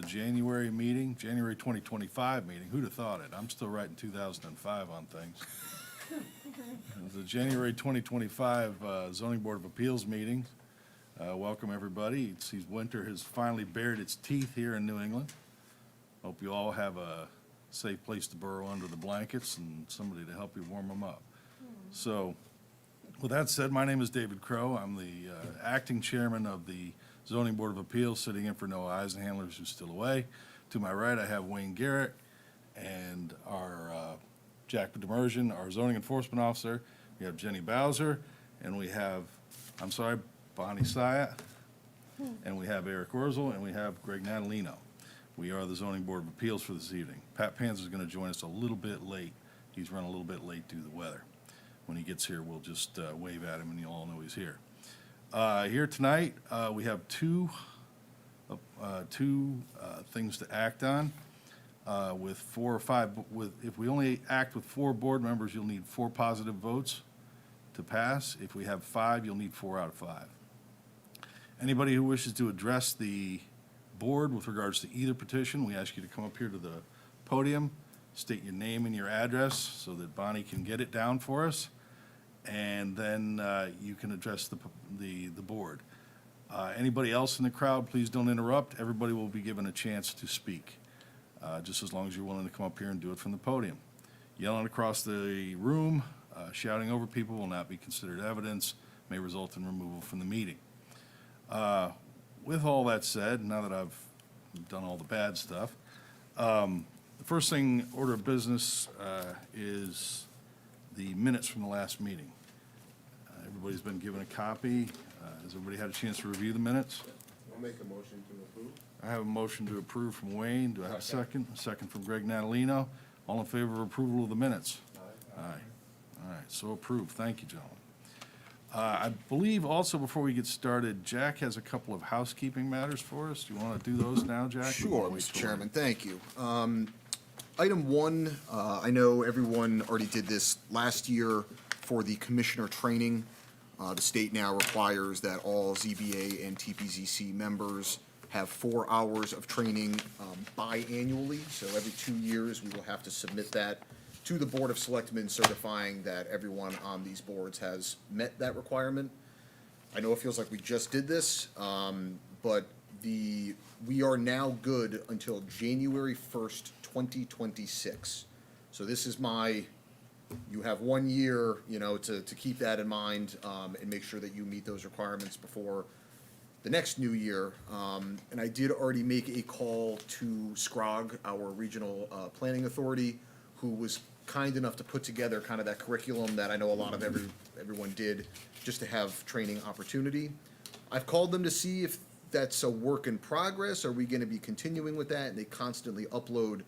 January meeting, January 2025 meeting. Who'd have thought it? I'm still writing 2005 on things. It was the January 2025 Zoning Board of Appeals meeting. Welcome, everybody. It seems winter has finally bared its teeth here in New England. Hope you all have a safe place to burrow under the blankets and somebody to help you warm them up. So, with that said, my name is David Crow. I'm the acting chairman of the Zoning Board of Appeals, sitting in for Noah Eisenhandler, who's still away. To my right, I have Wayne Garrett and our Jack Demersion, our zoning enforcement officer. We have Jenny Bowser, and we have, Bonnie Syatt, and we have Eric Orzel, and we have Greg Natalino. We are the Zoning Board of Appeals for this evening. Pat Panzer is going to join us a little bit late. He's run a little bit late due to the weather. When he gets here, we'll just wave at him, and you'll all know he's here. Here tonight, we have two things to act on. With 4 or 5, if we only act with 4 board members, you'll need 4 positive votes to pass. If we have 5, you'll need 4 out of 5. Anybody who wishes to address the board with regards to either petition, we ask you to come up here to the podium, state your name and your address so that Bonnie can get it down for us, and then you can address the board. Anybody else in the crowd, please don't interrupt. Everybody will be given a chance to speak, just as long as you're willing to come up here and do it from the podium. Yelling across the room, shouting over people will not be considered evidence, may result in removal from the meeting. With all that said, now that I've done all the bad stuff, the first thing, order of business, is the minutes from the last meeting. Everybody's been given a copy. Has everybody had a chance to review the minutes? I'll make a motion to approve. I have a motion to approve from Wayne. Do I have a second? A second from Greg Natalino. All in favor of approval of the minutes? Aye. All right, so approved. Thank you, gentlemen. I believe also, before we get started, Jack has a couple of housekeeping matters for us. Do you want to do those now, Jack? Sure, Mr. Chairman, thank you. Item 1, I know everyone already did this last year for the commissioner training. The state now requires that all ZBA and TPZC members have 4 hours of training biannually. So every 2 years, we will have to submit that to the Board of Selectmen, certifying that everyone on these boards has met that requirement. I know it feels like we just did this, but we are now good until January 1st, 2026. So this is you have 1 year, to keep that in mind, and make sure that you meet those requirements before the next new year. And I did already make a call to SCROG, our regional planning authority, who was kind enough to put together kind of that curriculum that I know a lot of everyone did, just to have training opportunity. I've called them to see if that's a work in progress. Are we going to be continuing with that? And they constantly upload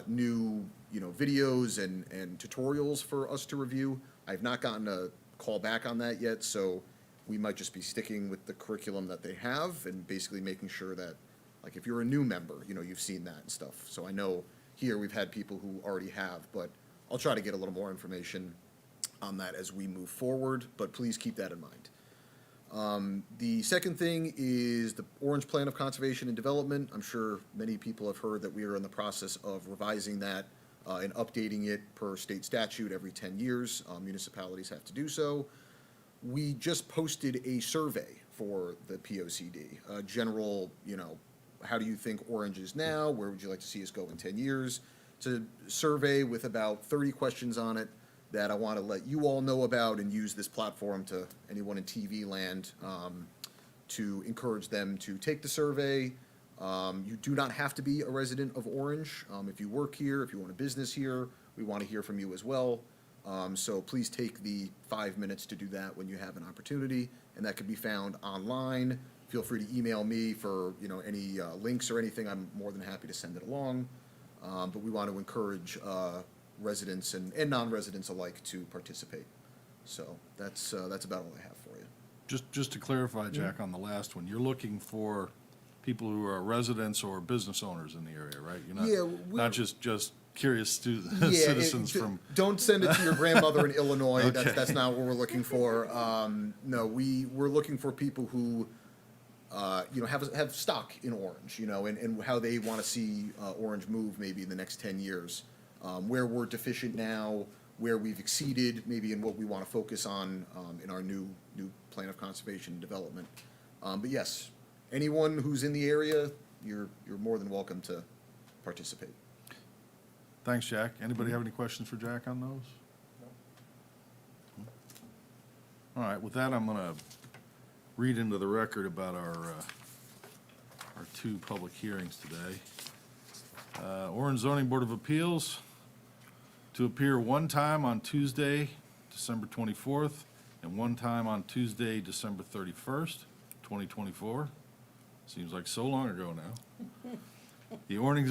new videos and tutorials for us to review. I've not gotten a call back on that yet, so we might just be sticking with the curriculum that they have and basically making sure that, like, if you're a new member, you've seen that and stuff. So I know here we've had people who already have, but I'll try to get a little more information on that as we move forward, but please keep that in mind. The second thing is the Orange Plan of Conservation and Development. I'm sure many people have heard that we are in the process of revising that and updating it per state statute every 10 years. Municipalities have to do so. We just posted a survey for the POCD, general, how do you think Orange is now? Where would you like to see us go in 10 years? It's a survey with about 30 questions on it that I want to let you all know about and use this platform to anyone in TV land to encourage them to take the survey. You do not have to be a resident of Orange. If you work here, if you own a business here, we want to hear from you as well. So please take the 5 minutes to do that when you have an opportunity, and that can be found online. Feel free to email me for any links or anything. I'm more than happy to send it along. But we want to encourage residents and non-residents alike to participate. So that's about all I have for you. Just to clarify, Jack, on the last one, you're looking for people who are residents or business owners in the area, right? You're not just curious citizens from. Don't send it to your grandmother in Illinois. Okay. That's not what we're looking for. No, we're looking for people who have stock in Orange, and how they want to see Orange move maybe in the next 10 years. Where we're deficient now, where we've exceeded, maybe in what we want to focus on in our new plan of conservation and development. But yes, anyone who's in the area, you're more than welcome to participate. Thanks, Jack. Anybody have any questions for Jack on those? All right, with that, I'm gonna read into the record about our two public hearings today. Orange Zoning Board of Appeals to appear one time on Tuesday, December 24th, and one time on Tuesday, December 31st, 2024. Seems like so long ago now. The Orange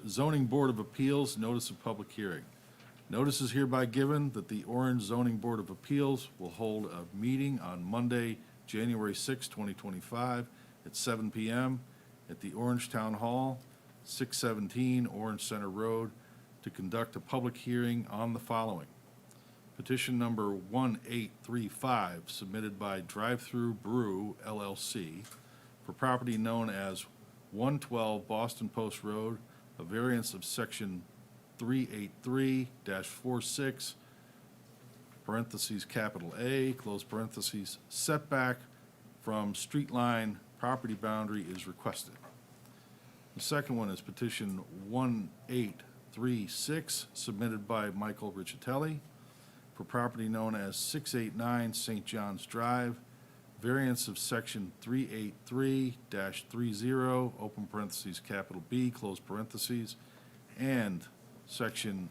Zoning Board of Appeals Notice of Public Hearing. Notice is hereby given that the Orange Zoning Board of Appeals will hold a meeting on Monday, January 6, 2025, at 7 p.m. at the Orange Town Hall, 617 Orange Center Road, to conduct a public hearing on the following. Petition number 1835, submitted by Drive-Thru Brew LLC for property known as 112 Boston Post Road, a variance of section 383-46, parentheses, capital A, close parentheses, setback from street line property boundary is requested. The second one is petition 1836, submitted by Michael Riccitelli for property known as 689 St. John's Drive, variance of section 383-30, open parentheses, capital B, close parentheses, and section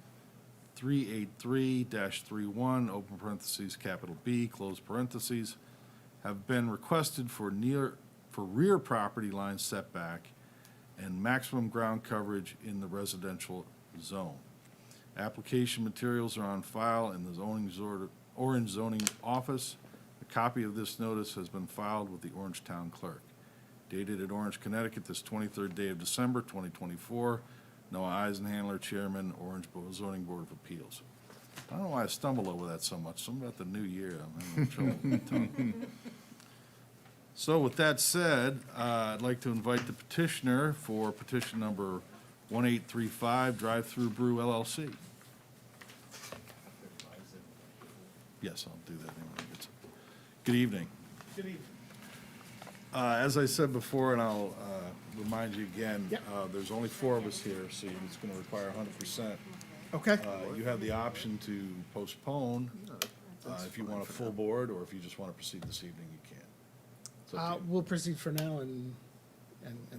383-31, open parentheses, capital B, close parentheses, have been requested for rear property line setback and maximum ground coverage in the residential zone. Application materials are on file in the Orange Zoning Office. A copy of this notice has been filed with the Orange Town Clerk. Dated at Orange, Connecticut, this 23rd day of December, 2024. Noah Eisenhandler, Chairman, Orange Zoning Board of Appeals. I don't know why I stumbled over that so much. Something about the new year. I'm having trouble with the tongue. So with that said, I'd like to invite the petitioner for petition number 1835, Drive-Thru Brew LLC. Yes, I'll do that anyway. Good evening. Good evening. As I said before, and I'll remind you again, Yep. there's only 4 of us here, so it's going to require 100%. Okay. You have the option to postpone if you want a full board, or if you just want to proceed this evening, you can. It's up to you. We'll proceed for now and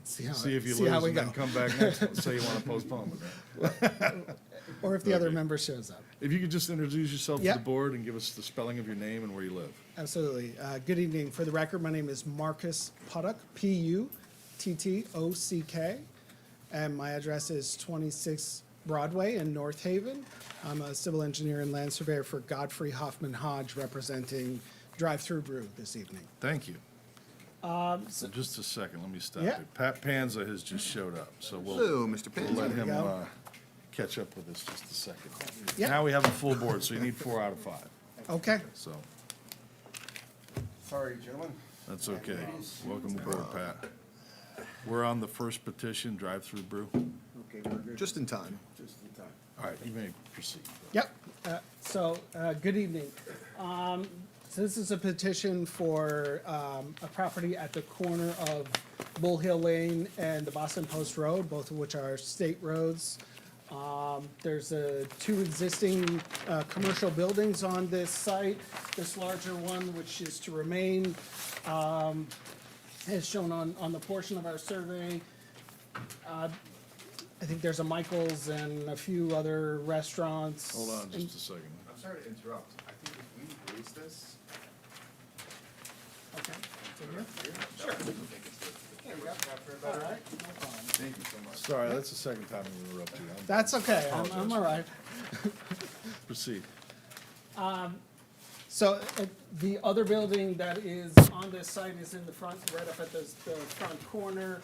see how, See if you see lose how we and go. then come back next one, say you want to postpone it. Or if the other Okay. member shows up. If you could just introduce yourself to Yep. the board and give us the spelling of your name and where you live. Absolutely. Good evening. For the record, my name is Marcus Puttock, Puttock, and my address is 26 Broadway in North Haven. I'm a civil engineer and land surveyor for Godfrey Hoffman Hodge, representing Drive-Thru Brew this evening. Thank you. So just a second, let me stop Yeah. you. Pat Panza has just showed up, so we'll Hello, Mr. we'll Panza. let There him we go. catch up with us just a second. Yeah. Now we have a full board, so you need 4 out of 5, Okay. so Sorry, gentlemen. that's okay. Welcome aboard, Pat. We're on the first petition, Drive-Thru Brew. Okay, we're good. Just in time. Just in time. All right, you may proceed. Yep. Good evening. So this is a petition for a property at the corner of Bull Hill Lane and the Boston Post Road, both of which are state roads. There's 2 existing commercial buildings on this site. This larger one, which is to remain, is shown on the portion of our survey. I think there's a Michael's and a few other restaurants. Hold on just a second. I'm sorry to interrupt. I think if we raise this. Okay. Sure. All right, no problem. Thank you so much. Sorry, that's the second time we interrupted you. That's okay, I'm all right. Proceed. So the other building that is on this site is in the front, right up at the front corner,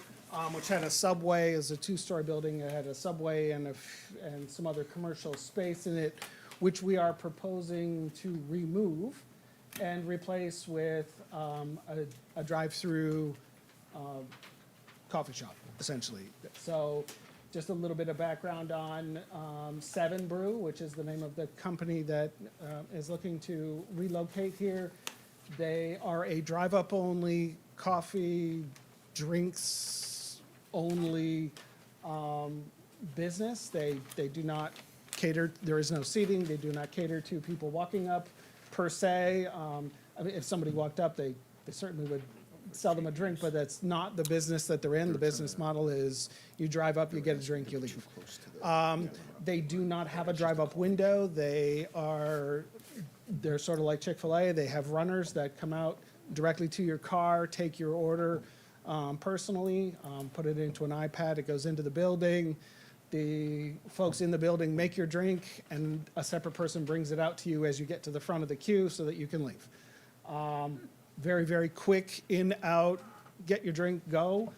which had a subway, is a 2-story building. It had a subway and and some other commercial space in it, which we are proposing to remove and replace with a drive-through coffee shop, essentially. So just a little bit of background on Seven Brew, which is the name of the company that is looking to relocate here. They are a drive-up only, coffee, drinks only business. They do not cater, there is no seating, they do not cater to people walking up per se. I mean, if somebody walked up, they certainly would sell them a drink, but that's not the business that they're in. The business model is you drive up, you get a drink, you leave. They do not have a drive-up window. They're sort of like Chick-fil-A. They have runners that come out directly to your car, take your order personally, put it into an iPad, it goes into the building. The folks in the building make your drink, and a separate person brings it out to you as you get to the front of the queue so that you can leave. Very, very quick in, out, get your drink, go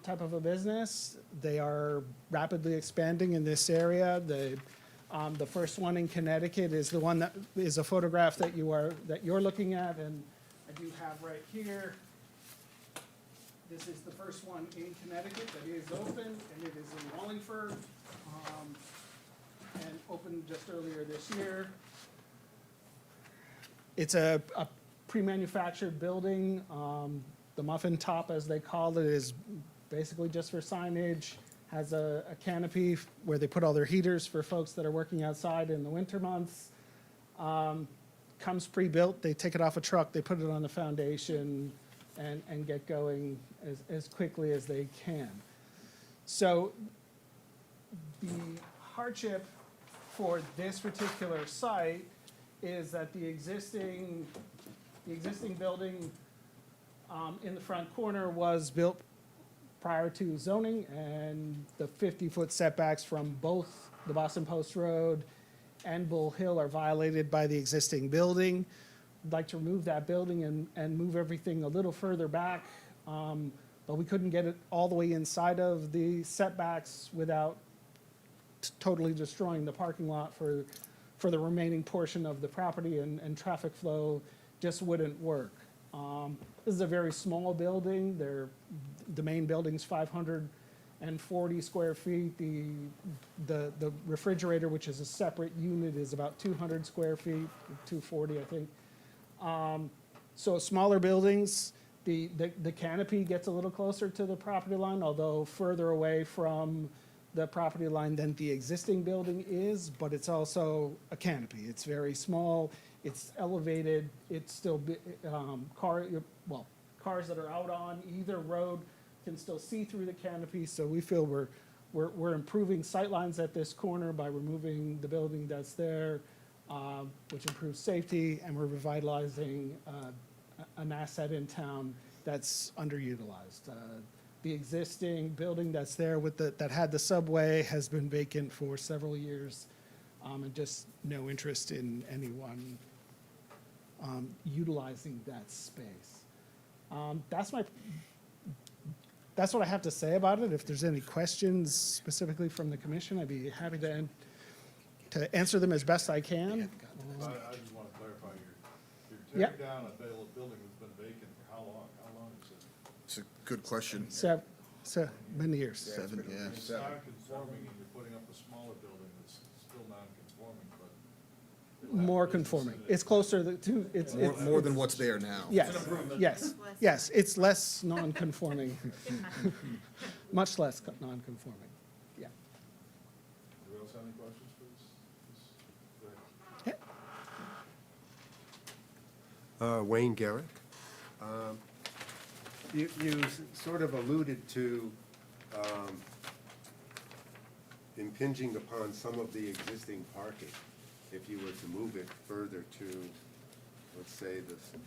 type of a business. They are rapidly expanding in this area. The first one in Connecticut is the one that is a photograph that you're looking at, and I do have right here. This is the first one in Connecticut that is open, and it is in Wallingford, and opened just earlier this year. It's a pre-manufactured building. The muffin top, as they call it, is basically just for signage. Has a canopy where they put all their heaters for folks that are working outside in the winter months. Comes pre-built. They take it off a truck, they put it on the foundation, and get going as quickly as they can. So the hardship for this particular site is that the existing building in the front corner was built prior to zoning, and the 50-foot setbacks from both the Boston Post Road and Bull Hill are violated by the existing building. I'd like to remove that building and move everything a little further back, but we couldn't get it all the way inside of the setbacks without totally destroying the parking lot for the remaining portion of the property, and traffic flow just wouldn't work. This is a very small building. The main building's 540 square feet. The refrigerator, which is a separate unit, is about 200 square feet, 240, I think. So smaller buildings, the canopy gets a little closer to the property line, although further away from the property line than the existing building is, but it's also a canopy. It's very small, it's elevated, it's still, cars that are out on either road can still see through the canopy, so we feel we're improving sightlines at this corner by removing the building that's there, which improves safety, and we're revitalizing an asset in town that's underutilized. The existing building that's there that had the subway has been vacant for several years, and just no interest in anyone utilizing that space. That's what I have to say about it. If there's any questions specifically from the commission, I'd be happy to answer them as best I can. I just want to clarify, you're Yep. tearing down a building that's been vacant for how long? How long is it? It's a good question. So many years. Seven, yeah. It's non-conforming, and you're putting up a smaller building that's still non-conforming, but. it'll have More business conforming. in it. It's closer to, it's. More than what's there now. Yes, it's less non-conforming, much less non-conforming, yeah. Anybody else have any questions for this? Go ahead. Wayne Garrick. You sort of alluded to impinging upon some of the existing parking if you were to move it further to, let's say,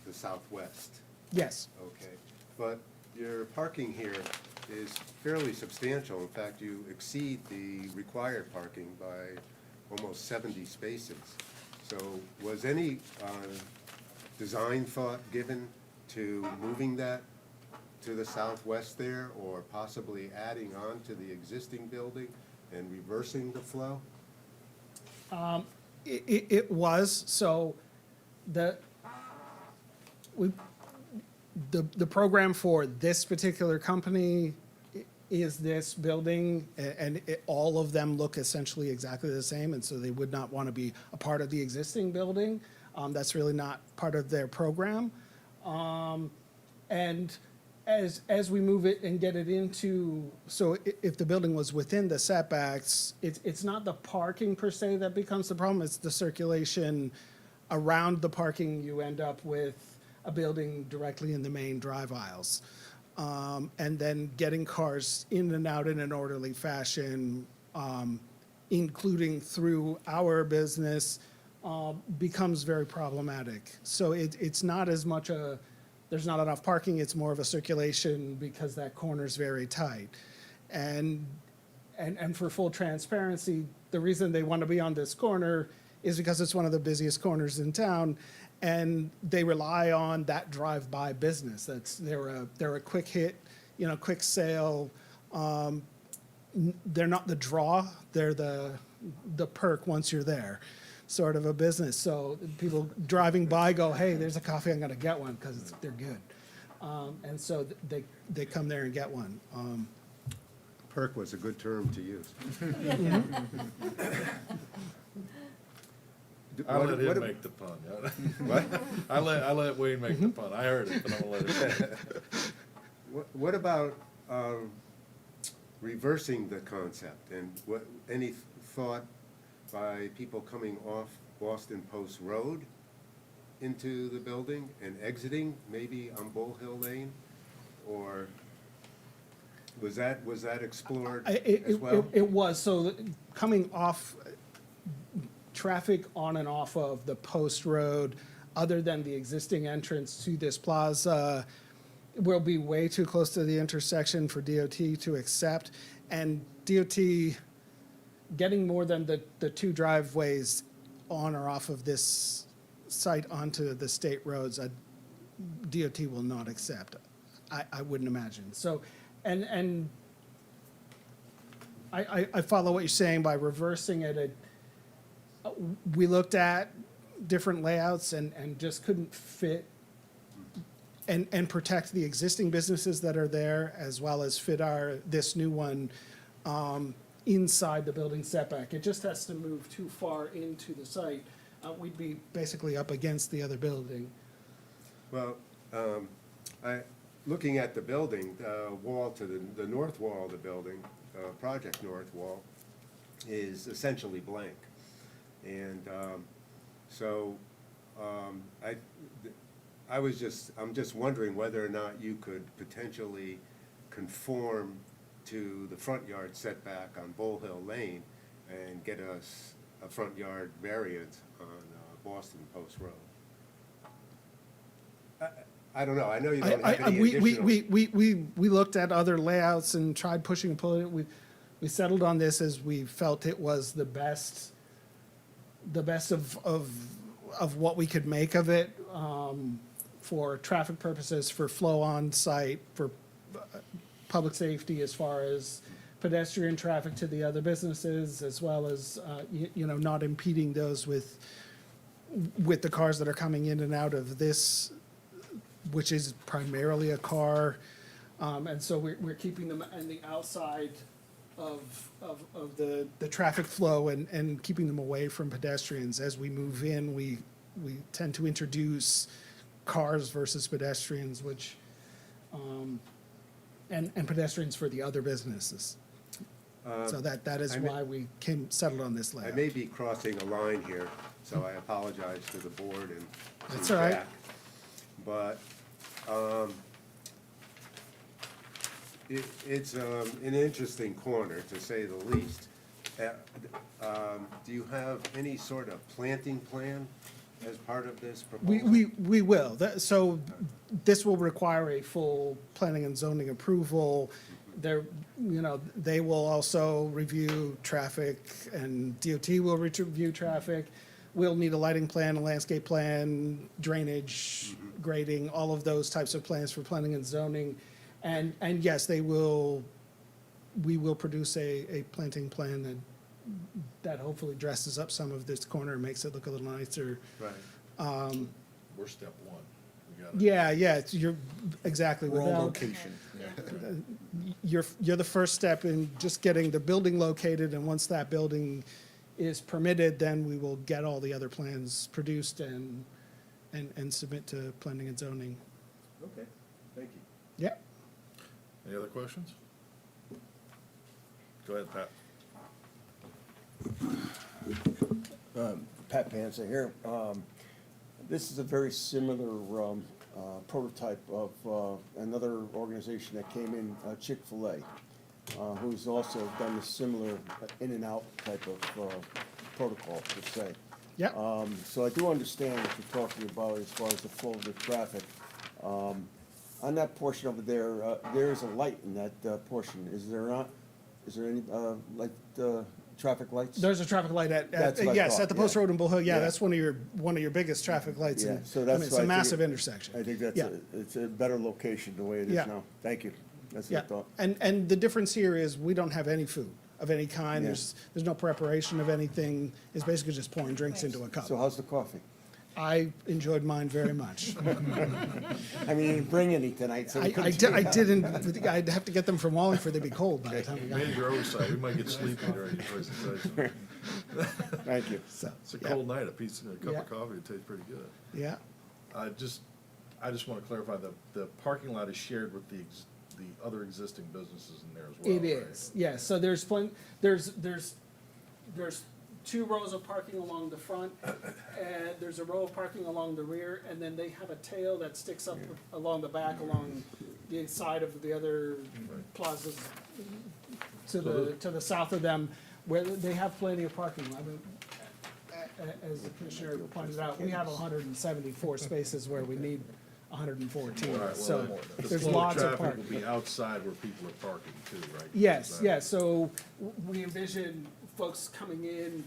the southwest. Yes, Okay, but your parking here is fairly substantial. In fact, you exceed the required parking by almost 70 spaces. So was any design thought given to moving that to the southwest there, or possibly adding on to the existing building and reversing the flow? it was, so The program for this particular company is this building, and all of them look essentially exactly the same, and so they would not want to be a part of the existing building. That's really not part of their program. And as we move it and get it into, so if the building was within the setbacks, it's not the parking per se that becomes the problem, it's the circulation around the parking. You end up with a building directly in the main drive aisles. And then getting cars in and out in an orderly fashion, including through our business, becomes very problematic. So it's not as much there's not enough parking, it's more of a circulation because that corner's very tight. And for full transparency, the reason they want to be on this corner is because it's one of the busiest corners in town, and they rely on that drive-by business. They're a quick hit, quick sale. They're not the draw, they're the perk once you're there, sort of a business. So people driving by go, hey, there's a coffee, I'm gonna get one, because they're good. And so they come there and get one. Perk was a good term to use. I let him What- make the pun. What? I let Wayne make the pun. I heard it, but I'm gonna let it. What about reversing the concept? And any thought by people coming off Boston Post Road into the building and exiting maybe on Bull Hill Lane? Or was that explored as well? It was, so coming off, traffic on and off of the Post Road, other than the existing entrance to this plaza, will be way too close to the intersection for DOT to accept. And DOT, getting more than the two driveways on or off of this site onto the state roads, DOT will not accept. I wouldn't imagine. So, and I follow what you're saying by reversing it. We looked at different layouts and just couldn't fit and protect the existing businesses that are there, as well as fit this new one inside the building setback. It just has to move too far into the site. We'd be basically up against the other building. Well, looking at the building, wall to the north wall of the building, Project North Wall, is essentially blank. And I'm just wondering whether or not you could potentially conform to the front yard setback on Bull Hill Lane and get us a front yard variance on Boston Post Road. I don't know, I know you don't have any additional. We looked at other layouts and tried pushing and pulling it. We settled on this as we felt it was the best of what we could make of it, for traffic purposes, for flow on site, for public safety, as far as pedestrian traffic to the other businesses, as well as, not impeding those with the cars that are coming in and out of this, which is primarily a car. And so we're keeping them on the outside of the traffic flow and keeping them away from pedestrians. As we move in, we tend to introduce cars versus pedestrians, which, and pedestrians for the other businesses. So that is I may- why we settled on this I layout. may be crossing a line here, so I apologize to the board and to That's all right. Jack. But it's an interesting corner, to say the least. Do you have any sort of planting plan as part of this proposal? We will. So this will require a full planning and zoning approval. They will also review traffic, and DOT will review traffic. We'll need a lighting plan, a landscape plan, drainage, grading, all of those types of plans for planning and zoning. And yes, we will produce a planting plan that hopefully dresses up some of this corner and makes it look a little nicer. Right. We're step one. We got it. Yeah, you're, exactly. We're on without- location. You're the first step in just getting the building located, and once that building is permitted, then we will get all the other plans produced and submit to planning and zoning. Okay, thank you. Yeah. Any other questions? Go ahead, Pat. Pat Panza here. This is a very similar prototype of another organization that came in, Chick-fil-A, who's also done a similar in and out type of protocol, per se. Yeah. So I do understand what you're talking about as far as the flow of the traffic. On that portion over there, there is a light in that portion, is there not? Is there any, like, traffic lights? There's a traffic light That's what I yes, thought, at the post yeah. road in Bull Hill. Yeah, Yeah. that's one of your biggest traffic lights. Yeah, and, so I that's mean, it's why I a think massive it- intersection. I think Yeah. it's a better location the way it Yeah. is now. Thank you. That's Yeah, what I thought. and the difference here is we don't have any food of any kind. Yeah. There's no preparation of anything. It's basically just pouring drinks into a cup. So how's the coffee? I enjoyed mine very much. I mean, you didn't bring any tonight, so we I couldn't. didn't, I'd have to get them from Wallingford. They'd be cold by the time we got Manage there. your oversight, we might get sleepy during your presentation. Thank you. So, It's a yeah. cold night, a cup Yeah. of coffee, it tastes pretty good. Yeah, I just want to clarify, the parking lot is shared with the other existing businesses in there as well. it right? is. Yeah, so there's there's 2 rows of parking along the front, and there's a row of parking along the rear, and then they have a tail that sticks up along the back, along the side of the other plazas to the south of them, where they have plenty of parking. I mean, as the commissioner pointed out, we have 174 spaces where we need 114, All right, well, so the there's flow of lots of traffic parking. will be outside where people are parking too, right? Yes, Is that- yes, so we envision folks coming in,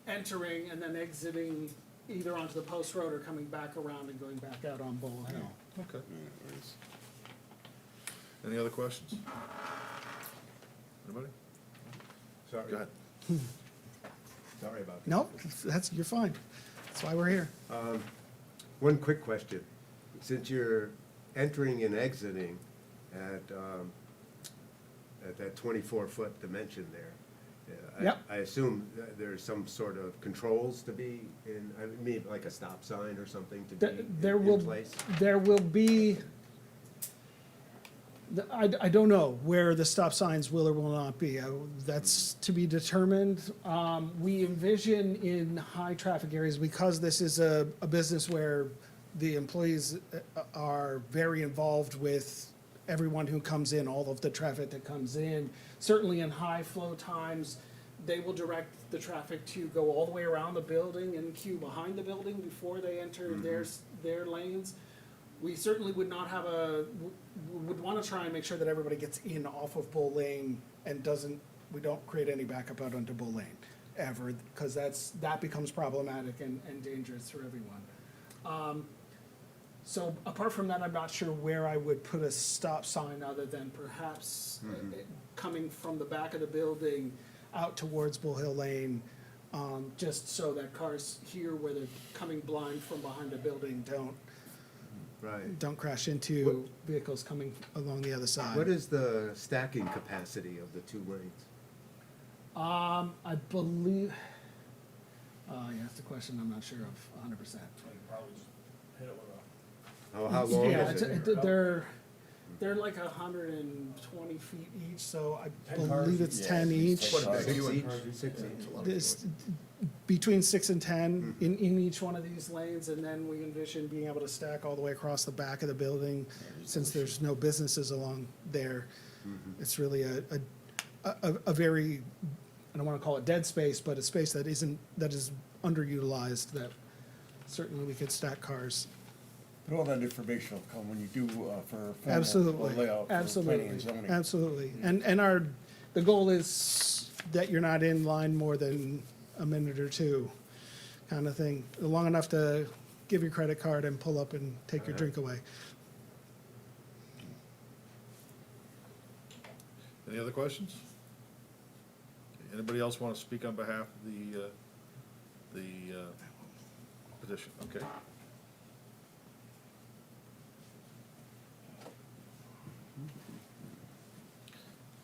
entering, and then exiting either onto the post road or coming back around and going back out on Bull Hill. Okay. Any other questions? Anybody? Sorry. Go ahead. Sorry about that. No, you're fine. That's why we're here. One quick question. Since you're entering and exiting at that 24-foot dimension there, Yep. I assume that there's some sort of controls to be in, I mean, like a stop sign or something to be There in will, place? there will be, I don't know where the stop signs will or will not be. That's to be determined. We envision in high-traffic areas, because this is a business where the employees are very involved with everyone who comes in, all of the traffic that comes in. Certainly in high-flow times, they will direct the traffic to go all the way around the building and queue behind the building before they enter their lanes. We certainly would not have would want to try and make sure that everybody gets in off of Bull Lane and we don't create any backup out onto Bull Lane ever, because that becomes problematic and dangerous for everyone. So apart from that, I'm not sure where I would put a stop sign other than perhaps coming from the back of the building out towards Bull Hill Lane, just so that cars here where they're coming blind from behind the building Right. don't crash into vehicles coming along the other side. What is the stacking capacity of the 2 lanes? I believe, you asked a question I'm not sure of 100%. How long Yeah, is it? they're like 120 feet each, so I believe it's 10 each. Six each? 6 each. This, between 6 and 10 in each one of these lanes, and then we envision being able to stack all the way across the back of the building, since there's no businesses along there. It's really a very, I don't want to call it dead space, but a space that is underutilized, that certainly we could stack cars. But all that information will come when you do, for formal Absolutely, layout for planning absolutely, and zoning. absolutely. And the goal is that you're not in line more than a minute or two, kind of thing. Long enough to give your credit card and pull up and take your drink away. Any other questions? Anybody else want to speak on behalf of the petition? Okay.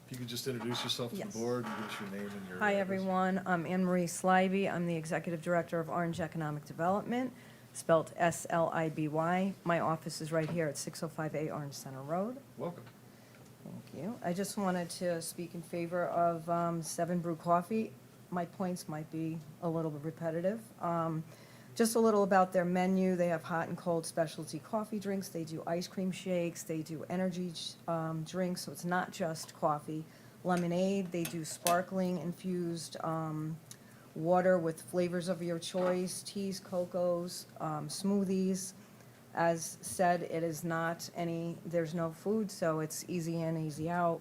If you could just introduce yourself to Yes. the board and give us your name and your. Hi, address. everyone. I'm Anne Marie Sliby. I'm the Executive Director of Orange Economic Development, spelled S-L-I-B-Y. My office is right here at 605A Orange Center Road. Welcome. Thank you. I just wanted to speak in favor of 7 Brew Coffee. My points might be a little bit repetitive. Just a little about their menu. They have hot and cold specialty coffee drinks. They do ice cream shakes. They do energy drinks, so it's not just coffee. Lemonade. They do sparkling infused water with flavors of your choice, teas, cocos, smoothies. As said, it is not there's no food, so it's easy in, easy out.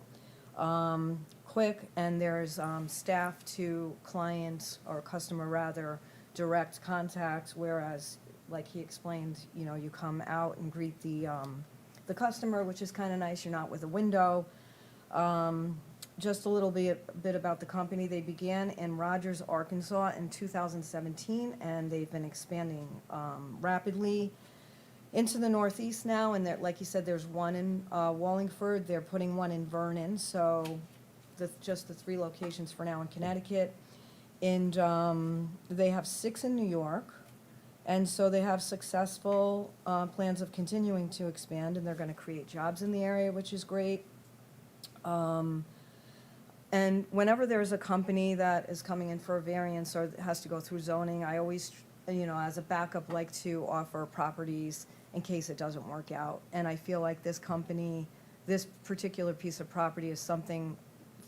Quick, and there's staff to client, or customer rather, direct contact, whereas, like he explained, you come out and greet the customer, which is kind of nice. You're not with a window. Just a little bit about the company. They began in Rogers, Arkansas in 2017, and they've been expanding rapidly into the Northeast now, and like you said, there's one in Wallingford. They're putting one in Vernon, so just the 3 locations for now in Connecticut. And they have 6 in New York, and so they have successful plans of continuing to expand, and they're going to create jobs in the area, which is great. And whenever there's a company that is coming in for a variance or has to go through zoning, I always, as a backup, like to offer properties in case it doesn't work out. And I feel like this company, this particular piece of property is something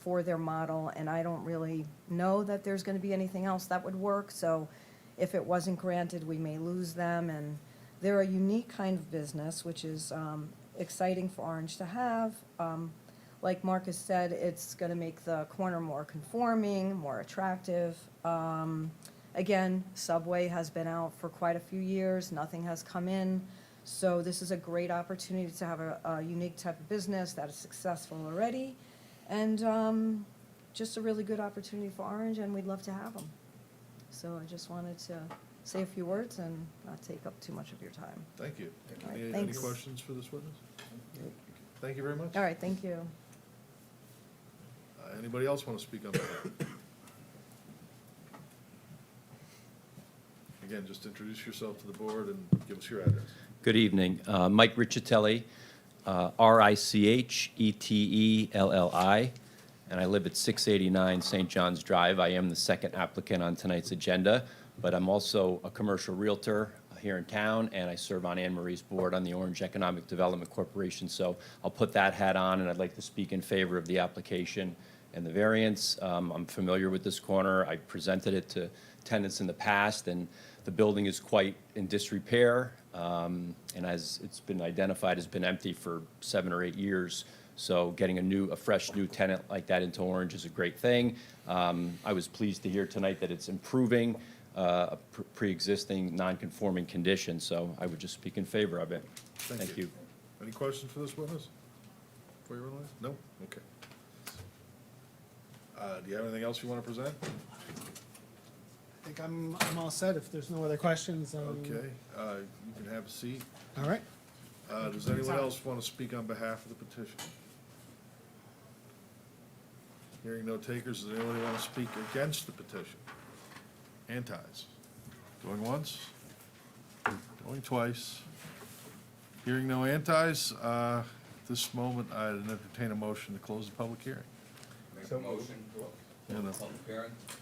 for their model, and I don't really know that there's going to be anything else that would work. So if it wasn't granted, we may lose them. And they're a unique kind of business, which is exciting for Orange to have. Like Marcus said, it's going to make the corner more conforming, more attractive. Again, Subway has been out for quite a few years. Nothing has come in. So this is a great opportunity to have a unique type of business that is successful already. And just a really good opportunity for Orange, and we'd love to have them. So I just wanted to say a few words and not take up too much of your time. Thank you. All right, Any thanks. questions for this witness? Thank you very much. All right, thank you. Anybody else want to speak on that? Again, just introduce yourself to the board and give us your address. Good evening. Mike Riccitelli, Ricetelli, and I live at 689 St. John's Drive. I am the second applicant on tonight's agenda, but I'm also a commercial realtor here in town, and I serve on Anne Marie's board on the Orange Economic Development Corporation. So I'll put that hat on, and I'd like to speak in favor of the application and the variance. I'm familiar with this corner. I presented it to tenants in the past, and the building is quite in disrepair, and as it's been identified, has been empty for 7 or 8 years. So getting a fresh new tenant like that into Orange is a great thing. I was pleased to hear tonight that it's improving a pre-existing non-conforming condition, so I would just speak in favor of it. Thank you. Any questions for this witness? Before you run away? No? Okay. Do you have anything else you want to present? I think I'm all set. If there's no other questions, Okay, you can have a seat. All right. Does anyone else want to speak on behalf of the petition? Hearing no takers, does anybody want to speak against the petition? Antis? Going once? Going twice? Hearing no antis, at this moment, I'd entertain a motion to close the public hearing. Make a motion. Yeah, no.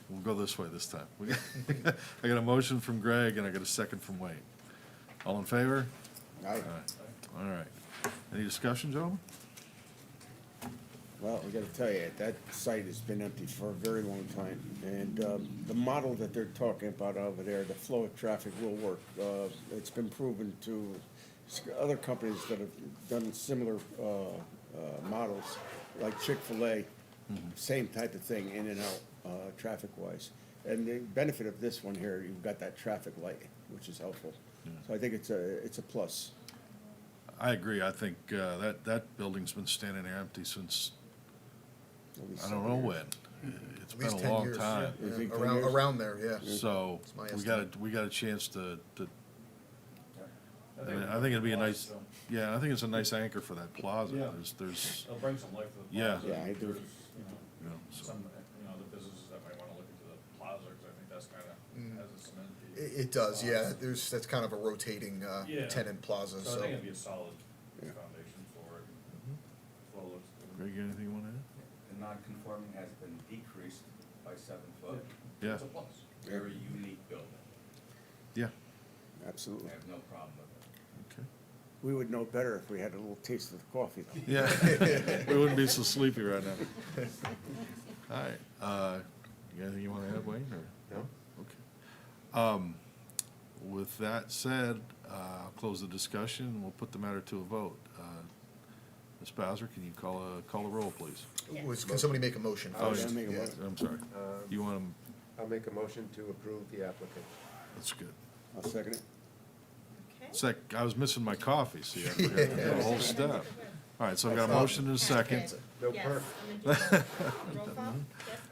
We'll go this way this time. I got a motion from Greg, and I got a second from Wayne. All in favor? Aye. All right. Any discussion, gentlemen? Well, I gotta tell you, that site has been empty for a very long time, and the model that they're talking about over there, the flow of traffic will work. It's been proven to other companies that have done similar models, like Chick-fil-A, same type of thing, in and out, traffic-wise. And the benefit of this one here, you've got that traffic light, which is helpful. So I think it's a plus. I agree. I think that building's been standing there empty since, At least I don't 7 know years. when. It's At been least a 10 long years. time. You think 10 Around, years? around there, yeah. So That's my we got a chance to, I I think it'd be a nice, yeah, I think it's a nice anchor for that plaza. Yeah. There's, It'll bring some life to the Yeah. plaza. Yeah, I do. It does, yeah. That's kind of a rotating Yeah. tenant plaza, So I so. think it'd be a solid Yeah. foundation for it. Flow looks good. Greg, you got anything you want to add? The non-conforming has been decreased by 7 foot. Yeah. It's a plus. Very unique building. Yeah. Absolutely. I have no problem with it. Okay. We would know better if we had a little taste of the coffee, though. Yeah, we wouldn't be so sleepy right now. All right, you got anything you want to add, Wayne, or? No? Okay. With that said, I'll close the discussion, and we'll put the matter to a vote. Ms. Bowser, can you call a roll, please? Can somebody make a motion Oh, first? yeah, make a Yeah. motion. I'm sorry. You want them, I'll make a motion to approve the applicant. that's good. I'll second it. I was missing my coffee, see, I forgot to do the whole step. All right, so I've got a motion and a second. No Yes, perk. I'm gonna do a roll call.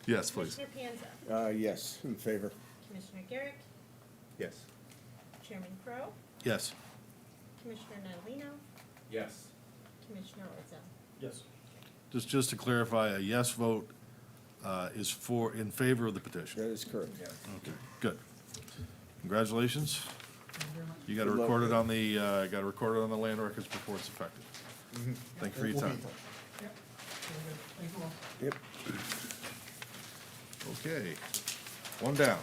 Yes, please. Commissioner Panza, Yes, in favor. Commissioner Garrick, Yes. Chairman Crowe, Yes. Commissioner Nanalino, Yes. Commissioner Orzo. Yes. Just to clarify, a yes vote is in favor of the petition. That is correct. Okay, good. Congratulations. You got to Good luck. record it on the land records before it's effective. Thank you for your We'll be time. in touch. Yep. Okay, one down.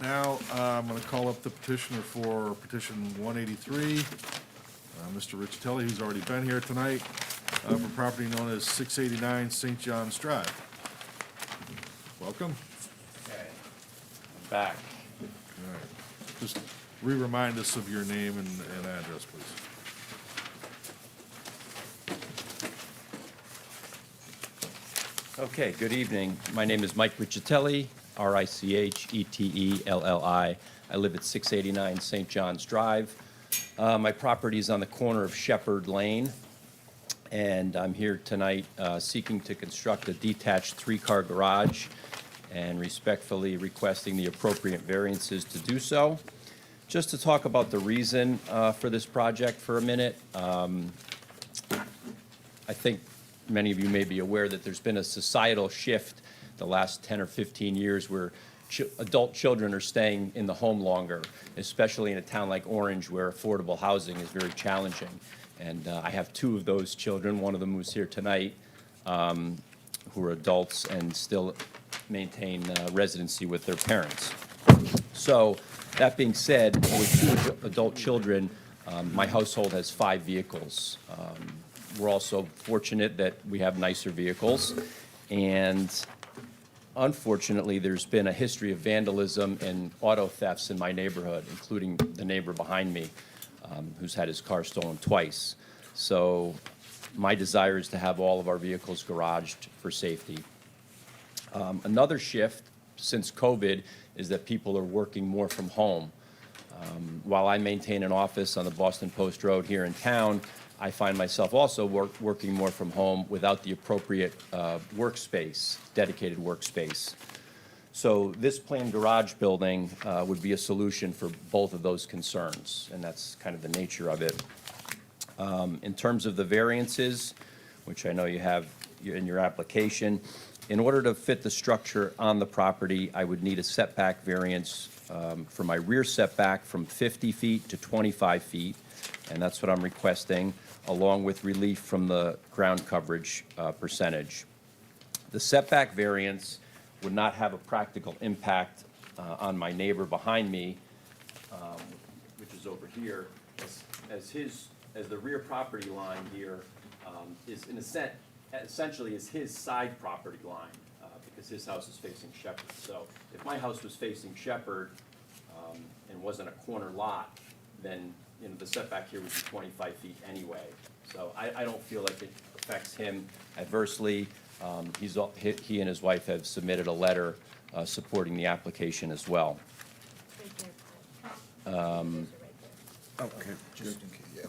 Now, I'm going to call up the petitioner for petition 183, Mr. Riccitelli, who's already been here tonight, for property known as 689 St. John's Drive. Welcome. Okay. I'm back. All right. Just remind us of your name and address, please. Okay, good evening. My name is Mike Riccitelli, Richetelli. I live at 689 St. John's Drive. My property is on the corner of Shepherd Lane, and I'm here tonight seeking to construct a detached three-car garage and respectfully requesting the appropriate variances to do so. Just to talk about the reason for this project for a minute, I think many of you may be aware that there's been a societal shift the last 10 or 15 years where adult children are staying in the home longer, especially in a town like Orange where affordable housing is very challenging. And I have two of those children, one of them who's here tonight, who are adults and still maintain residency with their parents. So, that being said, with two adult children, my household has 5 vehicles. We're also fortunate that we have nicer vehicles, and unfortunately, there's been a history of vandalism and auto thefts in my neighborhood, including the neighbor behind me, who's had his car stolen twice. So my desire is to have all of our vehicles garaged for safety. Another shift since COVID is that people are working more from home. While I maintain an office on the Boston Post Road here in town, I find myself also working more from home without the appropriate workspace, dedicated workspace. So this planned garage building would be a solution for both of those concerns, and that's kind of the nature of it. In terms of the variances, which I know you have in your application, in order to fit the structure on the property, I would need a setback variance for my rear setback from 50 feet to 25 feet, and that's what I'm requesting, along with relief from the ground coverage percentage. The setback variance would not have a practical impact on my neighbor behind me, which is over here, as the rear property line here is in a sense, essentially is his side property line, because his house is facing Shepherd. So if my house was facing Shepherd and wasn't a corner lot, then, you know, the setback here would be 25 feet anyway. So I don't feel like it affects him adversely. He and his wife have submitted a letter supporting the application as well. Okay. Just in case, yeah.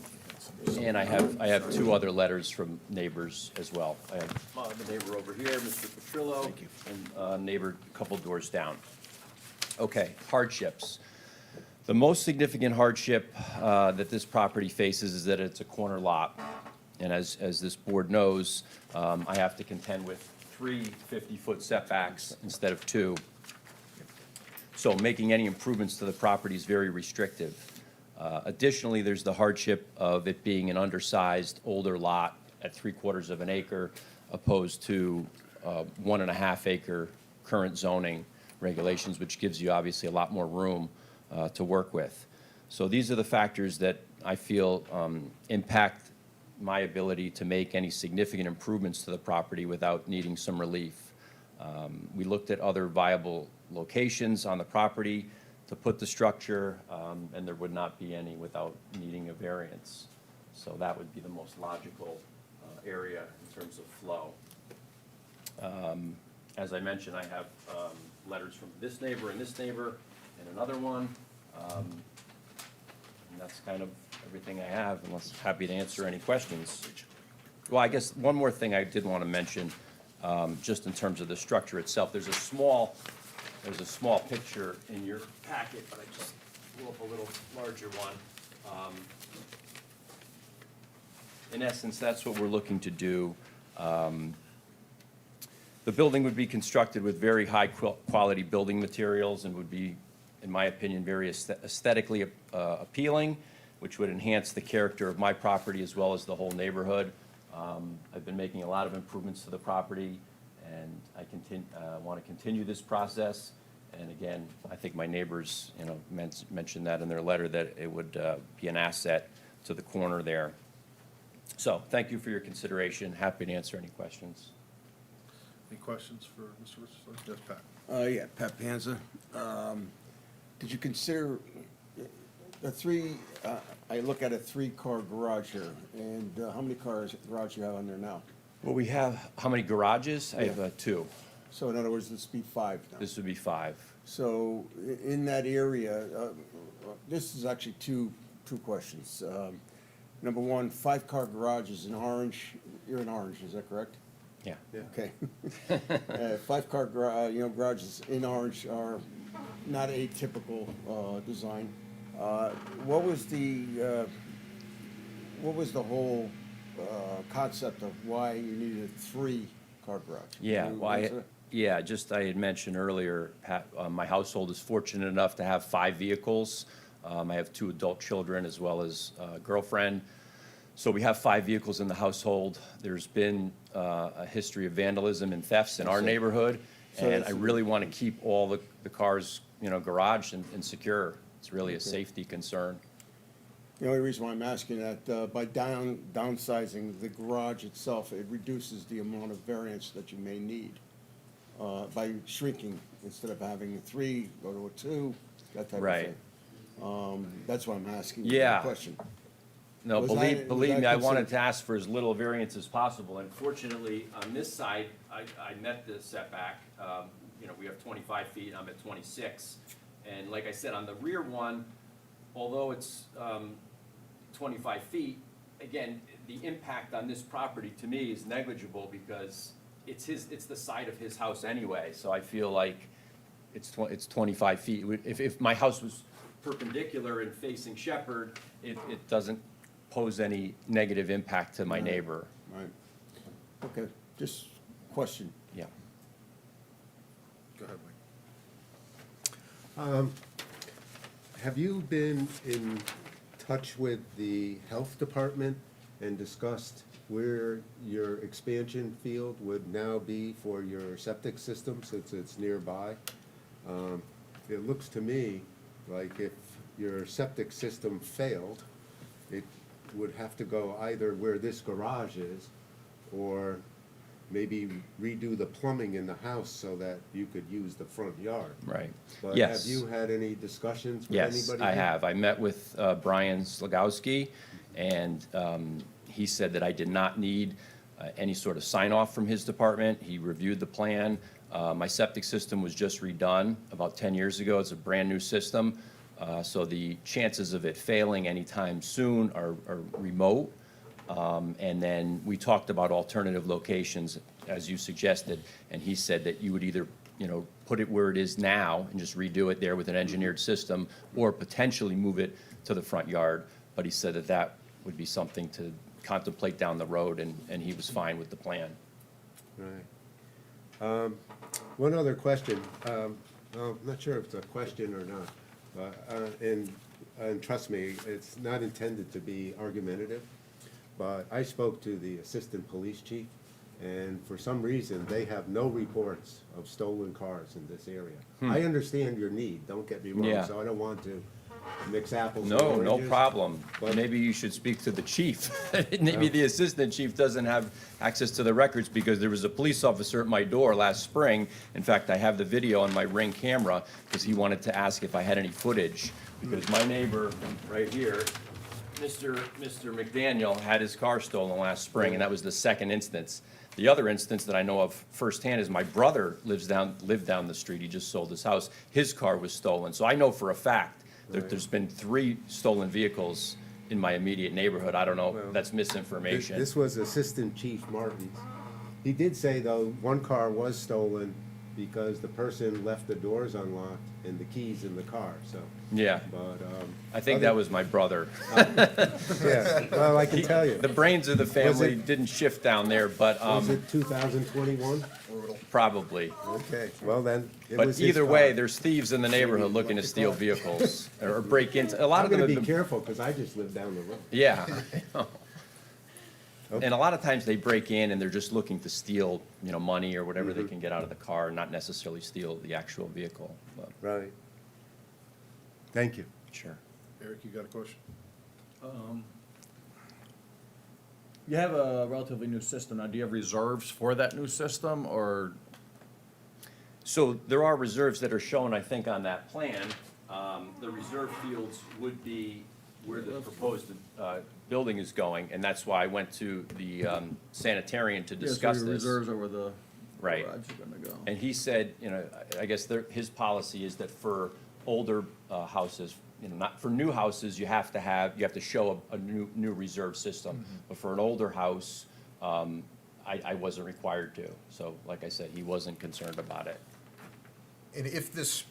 And I have 2 other letters from neighbors as well. I have the neighbor over here, Mr. Petrillo, and a neighbor a couple doors down. Okay, hardships. The most significant hardship that this property faces is that it's a corner lot. And as this board knows, I have to contend with 3 50-foot setbacks instead of 2. So making any improvements to the property is very restrictive. Additionally, there's the hardship of it being an undersized, older lot at 3/4 of an acre opposed to 1.5 acre current zoning regulations, which gives you obviously a lot more room to work with. So these are the factors that I feel impact my ability to make any significant improvements to the property without needing some relief. We looked at other viable locations on the property to put the structure, and there would not be any without needing a variance. So that would be the most logical area in terms of flow. As I mentioned, I have letters from this neighbor and another one. And that's kind of everything I have, unless happy to answer any questions. Well, I guess one more thing I did want to mention, just in terms of the structure itself. There's a small picture in your packet, but I just blew up a little larger one. In essence, that's what we're looking to do. The building would be constructed with very high quality building materials and would be, in my opinion, very aesthetically appealing, which would enhance the character of my property as well as the whole neighborhood. I've been making a lot of improvements to the property, and I want to continue this process. And again, I think my neighbors, mentioned that in their letter, that it would be an asset to the corner there. So, thank you for your consideration. Happy to answer any questions. Any questions for Mr. Richardson? Yes, Pat? Yeah, Pat Panza. Did you consider I look at a 3-car garage here, and how many cars garage you have on there now? Well, we have, how many garages? I have 2. So in other words, this would be 5 now. This would be 5. So in that area, this is actually two questions. Number one, 5-car garages in Orange, you're in Orange, is that correct? Yeah. Okay. 5-car garages in Orange are not atypical design. What was the whole concept of why you needed a 3-car garage? Yeah, Can you well, answer that? I had mentioned earlier, Pat, my household is fortunate enough to have 5 vehicles. I have 2 adult children as well as a girlfriend. So we have 5 vehicles in the household. There's been a history of vandalism and thefts in our neighborhood, So and I that's- really want to keep all the cars, garaged and secure. It's really a safety concern. The only reason why I'm asking that, by downsizing the garage itself, it reduces the amount of variance that you may need. By shrinking, instead of having 3, go to a 2, that type of Right. thing. That's why I'm asking the Yeah. question. No, Was believe that me, I wanted considered- to ask for as little variance as possible, and fortunately, on this side, I met the setback. We have 25 feet, I'm at 26. And like I said, on the rear one, although it's 25 feet, again, the impact on this property to me is negligible because it's the side of his house anyway, so I feel like it's 25 feet. If my house was perpendicular and facing Shepherd, it doesn't pose any negative impact to my neighbor. Right. Okay, just question. Yeah. Go ahead, Mike. Have you been in touch with the health department and discussed where your expansion field would now be for your septic system since it's nearby? It looks to me like if your septic system failed, it would have to go either where this garage is or maybe redo the plumbing in the house so that you could use the front yard. Right. But Yes. have you had any discussions with Yes, anybody? I here? have. I met with Brian Slagowski, and he said that I did not need any sort of sign-off from his department. He reviewed the plan. My septic system was just redone about 10 years ago. It's a brand-new system, so the chances of it failing anytime soon are remote. And then we talked about alternative locations, as you suggested, and he said that you would either, put it where it is now and just redo it there with an engineered system, or potentially move it to the front yard. But he said that that would be something to contemplate down the road, and he was fine with the plan. Right. One other question. I'm not sure if it's a question or not, but, and trust me, it's not intended to be argumentative, but I spoke to the assistant police chief, and for some reason, they have no reports of stolen cars in this area. I understand your need, don't get me Yeah. wrong, so I don't want to mix apples and No, oranges. no problem. But- Maybe you should speak to the chief. Maybe the assistant chief doesn't have access to the records because there was a police officer at my door last spring. In fact, I have the video on my Ring camera because he wanted to ask if I had any footage. Because my neighbor right here, Mr. McDaniel, had his car stolen last spring, and that was the second instance. The other instance that I know of firsthand is my brother lived down the street. He just sold his house. His car was stolen. So I know for a fact that there's been 3 stolen vehicles in my immediate neighborhood. I don't know, Well, that's misinformation. This was Assistant Chief Martins. He did say, though, one car was stolen because the person left the doors unlocked and the keys in the car, so, Yeah, but, I think that was my brother. yeah, well, I can tell you. The brains of the family didn't shift down there, but Was it 2021? probably. Okay, well then, it But was his either way, car. there's thieves in the neighborhood looking to steal vehicles or break into, a lot I'm of them gonna have be been. careful, because I just live down the road. Yeah. And a lot of times they break in and they're just looking to steal, money or whatever they can get out of the car, not necessarily steal the actual vehicle. But, Right. Thank you. sure. Eric, you got a question? You have a relatively new system. Now, do you have reserves for that new system, or? So there are reserves that are shown, I think, on that plan. The reserve fields would be where the proposed building is going, and that's why I went to the sanitarian to discuss Your this. reserves are where the Right. garage are gonna go. And he said, I guess his policy is that for older houses, not, for new houses, you have to show a new reserve system. But for an older house, I wasn't required to. So like I said, he wasn't concerned about it. And if this,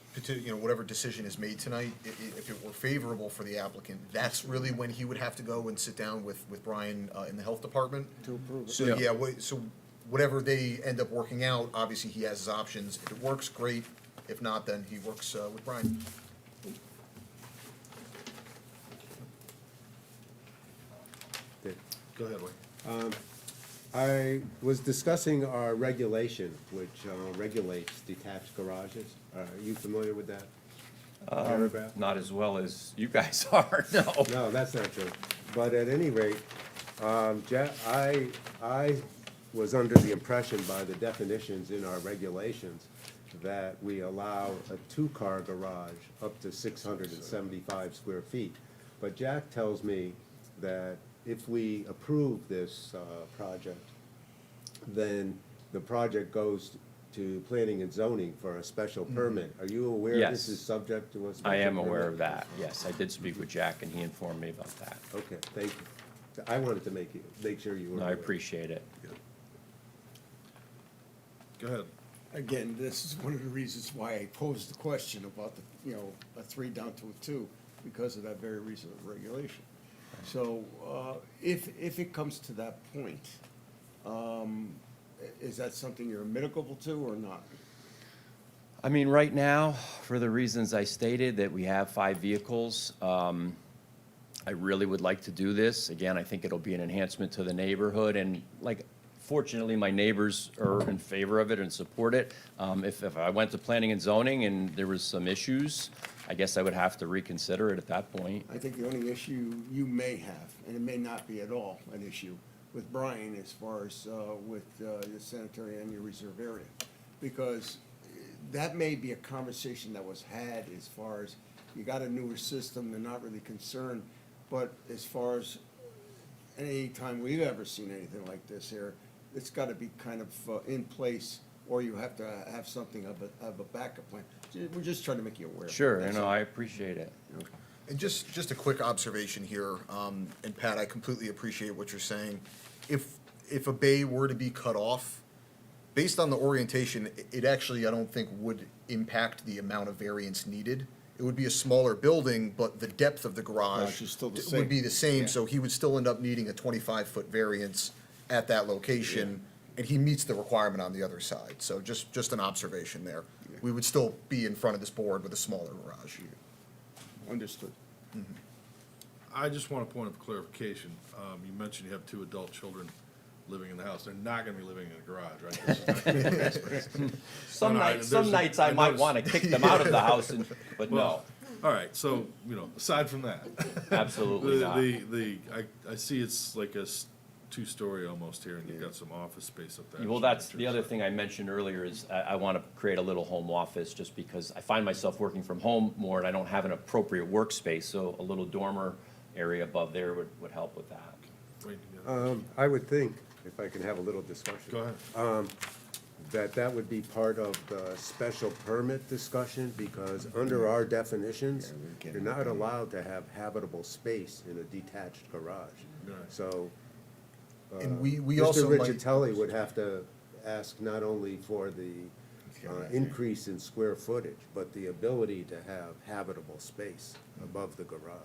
whatever decision is made tonight, if it were favorable for the applicant, that's really when he would have to go and sit down with Brian in the health department? To approve it. So, Yeah. yeah, so whatever they end up working out, obviously he has his options. If it works, great. If not, then he works with Brian. Go ahead, Wayne. I was discussing our regulation, which regulates detached garages. Are you familiar with that paragraph? Not as well as you guys are, no. No, that's not true. But at any rate, I was under the impression by the definitions in our regulations that we allow a 2-car garage up to 675 square feet. But Jack tells me that if we approve this project, then the project goes to planning and zoning for a special permit. Are you aware Yes. this is subject to a special I permit? am aware of that, yes. I did speak with Jack, and he informed me about that. Okay, thank you. I wanted to make sure you were No, I aware. appreciate it. Go ahead. Again, this is one of the reasons why I posed the question about a 3 down to a 2, because of that very reason of regulation. So, if it comes to that point, is that something you're amenable to or not? I mean, right now, for the reasons I stated, that we have 5 vehicles, I really would like to do this. Again, I think it'll be an enhancement to the neighborhood, and fortunately, my neighbors are in favor of it and support it. If I went to planning and zoning and there was some issues, I guess I would have to reconsider it at that point. I think the only issue you may have, and it may not be at all an issue, with Brian as far as with the sanitary and your reserve area. Because that may be a conversation that was had as far as, you got a newer system, they're not really concerned. But as far as any time we've ever seen anything like this here, it's gotta be kind of in place, or you have to have something of a backup plan. We're just trying to make you aware. Sure, That's all. I appreciate it. And just a quick observation here, and Pat, I completely appreciate what you're saying. If a bay were to be cut off, based on the orientation, it actually, I don't think, would impact the amount of variance needed. It would be a smaller building, but the depth of the garage Garage is still the would be same. the same, Yeah. so he would still end up needing a 25-foot variance at that location, and he meets the requirement on the other side. So just an observation there. We would still be in front of this board with a smaller garage. Understood. I just want a point of clarification. You mentioned you have 2 adult children living in the house. They're not gonna be living in a garage, right? This is not gonna be a space. Some No, no, nights, there's some a- nights I might noticed- want to kick them out of the house, but no, Well, all right, so, aside from that. absolutely not. I see it's like a 2-story almost here, and you've got some office space up there. Well, that's the other thing I mentioned earlier is I want to create a little home office just because I find myself working from home more and I don't have an appropriate workspace, so a little dormer area above there would help with that. Wait, you got- I would think, if I can have a little discussion. Go ahead. That would be part of the special permit discussion, because under our definitions, you're not allowed to have habitable space in a detached garage. Right. So, And we also Mr. might. Riccitelli would have to ask not only for the increase in square footage, but the ability to have habitable space above the garage.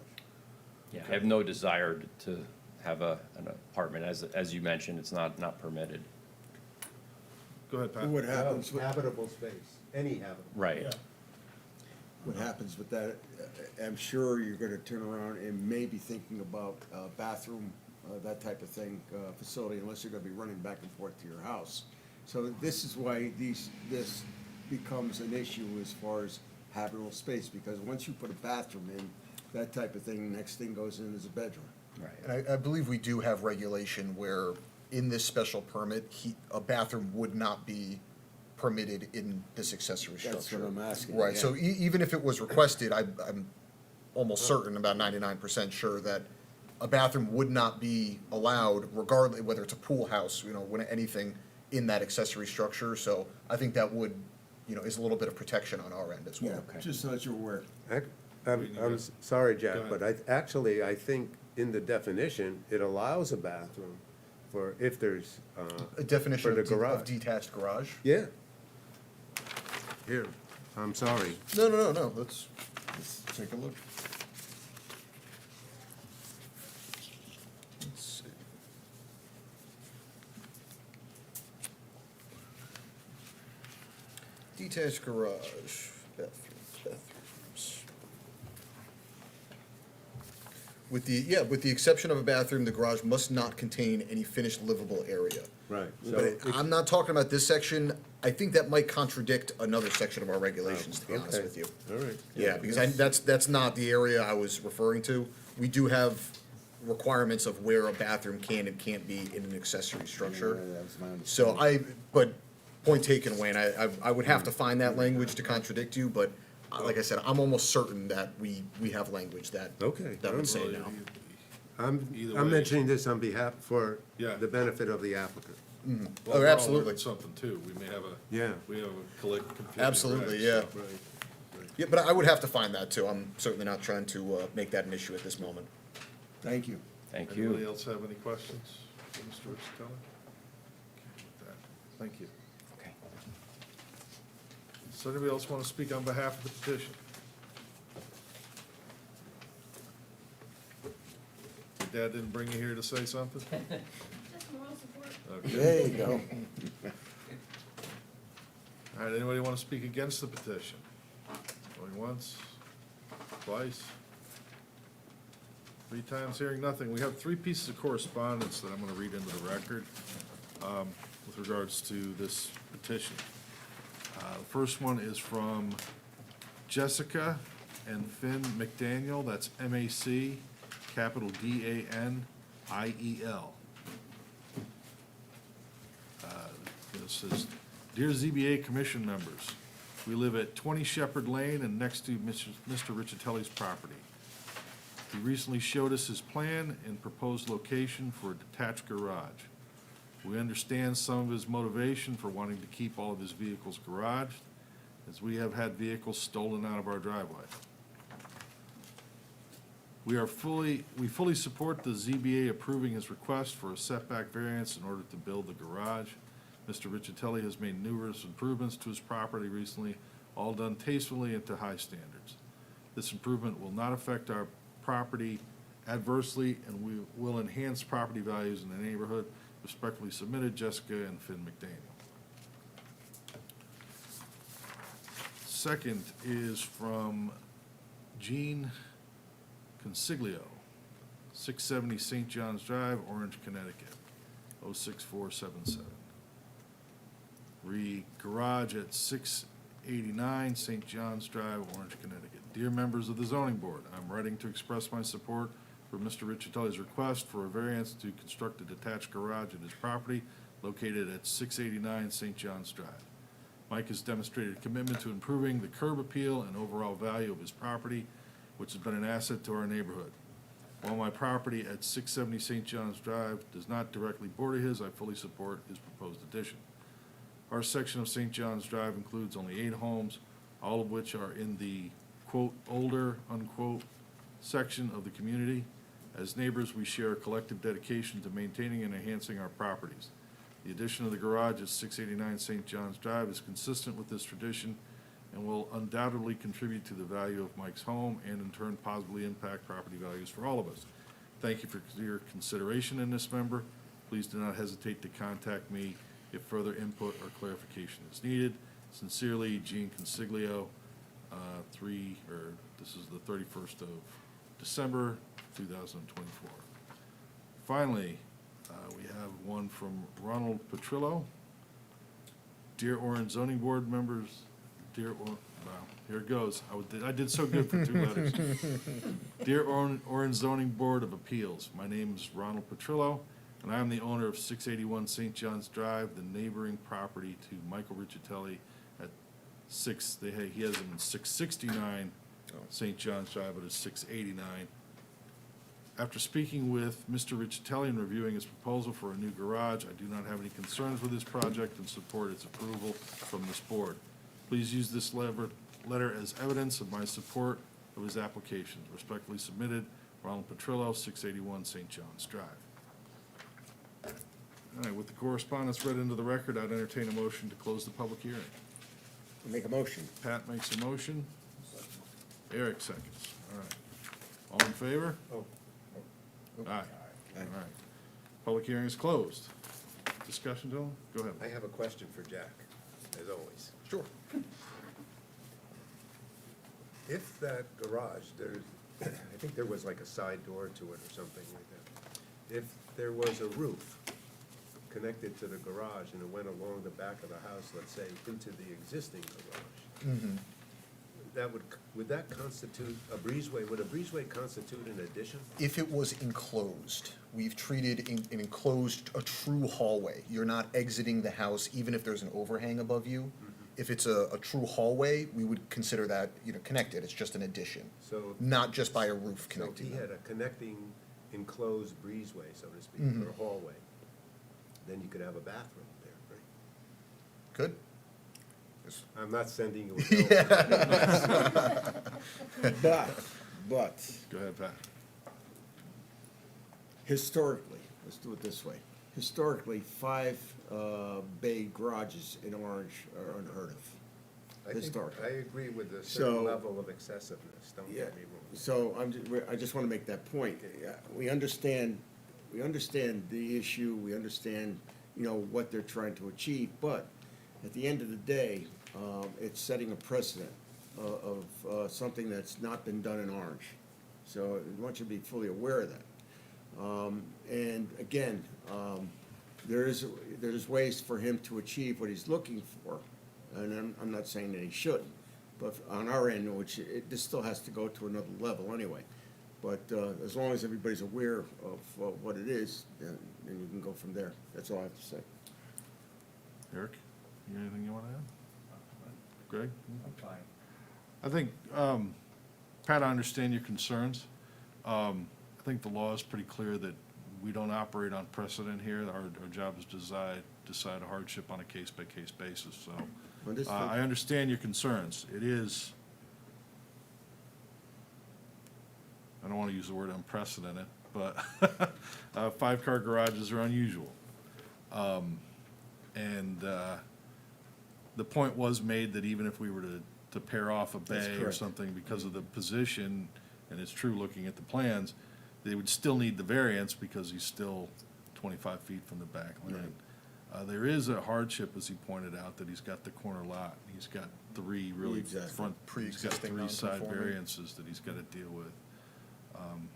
Yeah, I have no desire to have an apartment, as you mentioned, it's not permitted. Go ahead, Pat. What happens with, Habitable space, any habitable. Right. what happens with that, I'm sure you're gonna turn around and maybe thinking about bathroom, that type of thing, facility, unless you're gonna be running back and forth to your house. So this is why this becomes an issue as far as habitable space, because once you put a bathroom in, that type of thing, next thing goes in is a bedroom. Right. And I believe we do have regulation where in this special permit, a bathroom would not be permitted in this accessory structure. That's what I'm asking, Right, yeah. so even if it was requested, I'm almost certain, about 99% sure that a bathroom would not be allowed regardless, whether it's a pool house, when anything in that accessory structure. So I think that would, is a little bit of protection on our end as well. Yeah, just so that you're aware. I'm sorry, Go Jack, ahead. but I think in the definition, it allows a bathroom for if there's, A definition For the of garage. detached garage? yeah. Here, I'm sorry. No, let's take a look. Let's see. Detached garage, bathrooms. With the exception of a bathroom, the garage must not contain any finished livable area. Right. But I'm not talking about this section. I think that might contradict another section of our regulations, to be honest Okay. with you. All right. Yeah, because that's not the area I was referring to. We do have requirements of where a bathroom can and can't be in an accessory structure. Yeah, that's my So but point taken, Wayne, I would have to find that language to contradict you, but like I said, I'm almost certain that we have language that Okay. that would say Well, no. I'm Either I'm way. mentioning this on behalf, for Yeah. the benefit of the applicant. Well, Oh, we're all absolutely. learning something too. We may have Yeah. we have a confusing. Absolutely, regs, yeah. so- Yeah, but I would have to find that too. I'm certainly not trying to make that an issue at this moment. Thank you. Thank Anybody you. else have any questions for Mr. Riccitelli? Thank you. Okay. Does anybody else want to speak on behalf of the petition? Your dad didn't bring you here to say something? Just moral support. Okay. There you go. All right, anybody want to speak against the petition? Going once, twice? 3 times, hearing nothing. We have 3 pieces of correspondence that I'm going to read into the record with regards to this petition. The first one is from Jessica and Finn McDaniel, that's M-A-C, capital D-A-N-I-E-L. It says, "Dear ZBA Commission members, we live at 20 Shepherd Lane and next to Mr. Riccitelli's property. He recently showed us his plan and proposed location for a detached garage. We understand some of his motivation for wanting to keep all of his vehicles garaged, as we have had vehicles stolen out of our driveway. We fully support the ZBA approving his request for a setback variance in order to build the garage. Mr. Riccitelli has made numerous improvements to his property recently, all done tastefully and to high standards. This improvement will not affect our property adversely, and we will enhance property values in the neighborhood. Respectfully submitted, Jessica and Finn McDaniel." second is from Gene Consiglio, 670 St. John's Drive, Orange, Connecticut, 06477. Garage at 689 St. John's Drive, Orange, Connecticut. Dear members of the zoning board, I'm writing to express my support for Mr. Riccitelli's request for a variance to construct a detached garage at his property located at 689 St. John's Drive. Mike has demonstrated a commitment to improving the curb appeal and overall value of his property, which has been an asset to our neighborhood. While my property at 670 St. John's Drive does not directly border his, I fully support his proposed addition. Our section of St. John's Drive includes only 8 homes, all of which are in the quote, older, unquote, section of the community. As neighbors, we share a collective dedication to maintaining and enhancing our properties. The addition of the garage at 689 St. John's Drive is consistent with this tradition and will undoubtedly contribute to the value of Mike's home and in turn positively impact property values for all of us. Thank you for your consideration in this, member. Please do not hesitate to contact me if further input or clarification is needed. Sincerely, Gene Consiglio, this is the 31st of December, 2024. Finally, we have one from Ronald Petrillo. Dear Orange Zoning Board members, wow, here it goes. I did so good for 2 letters. Dear Orange Zoning Board of Appeals, my name is Ronald Petrillo, and I am the owner of 681 St. John's Drive, the neighboring property to Michael Riccitelli at he has him in 669 St. John's Drive, but it's 689. After speaking with Mr. Riccitelli and reviewing his proposal for a new garage, I do not have any concerns with this project and support its approval from this board. Please use this letter as evidence of my support of his application. Respectfully submitted, Ronald Petrillo, 681 St. John's Drive. All right, with the correspondence read into the record, I'd entertain a motion to close the public hearing. Make a motion. Pat makes a motion. Eric seconds. All right. All in favor? Aye. All right. Public hearing is closed. Discussion, Dylan? Go ahead. I have a question for Jack, as always. Sure. If that garage, I think there was like a side door to it or something like that. If there was a roof connected to the garage and it went along the back of the house, let's say, into the existing garage, would that constitute a breezeway? Would a breezeway constitute an addition? If it was enclosed, we've treated an enclosed a true hallway. You're not exiting the house even if there's an overhang above you. If it's a true hallway, we would consider that, connected. It's just an addition, So, not just by a roof so connecting he them. had a connecting enclosed breezeway, so to speak, or hallway, then you could have a bathroom there, right? Good? I'm not sending you a bill. But Go ahead, Pat. historically, let's do it this way. Historically, 5 bay garages in Orange are unheard of. I think, Historically. I agree with a certain So- level of excessiveness, don't Yeah, get me wrong. so I just want to make that point. We understand the issue, we understand, what they're trying to achieve, but at the end of the day, it's setting a precedent of something that's not been done in Orange. So I want you to be fully aware of that. And again, there's ways for him to achieve what he's looking for, and I'm not saying that he shouldn't, but on our end, this still has to go to another level anyway. But as long as everybody's aware of what it is, then you can go from there. That's all I have to say. Eric, you got anything you want to add? Greg? I'm fine. I think, Pat, I understand your concerns. I think the law is pretty clear that we don't operate on precedent here. Our job is to decide a hardship on a case-by-case basis, so. Understood. I understand your concerns. It is, I don't want to use the word unprecedented, but 5-car garages are unusual. And the point was made that even if we were to pair off a That's bay or correct. something because of the position, and it's true looking at the plans, they would still need the variance because he's still 25 feet from the back line. There is a hardship, as he pointed out, that he's got the corner lot. He's got three really Exactly. front, he's got Pre-existing three side non-conforming. variances that he's got to deal with.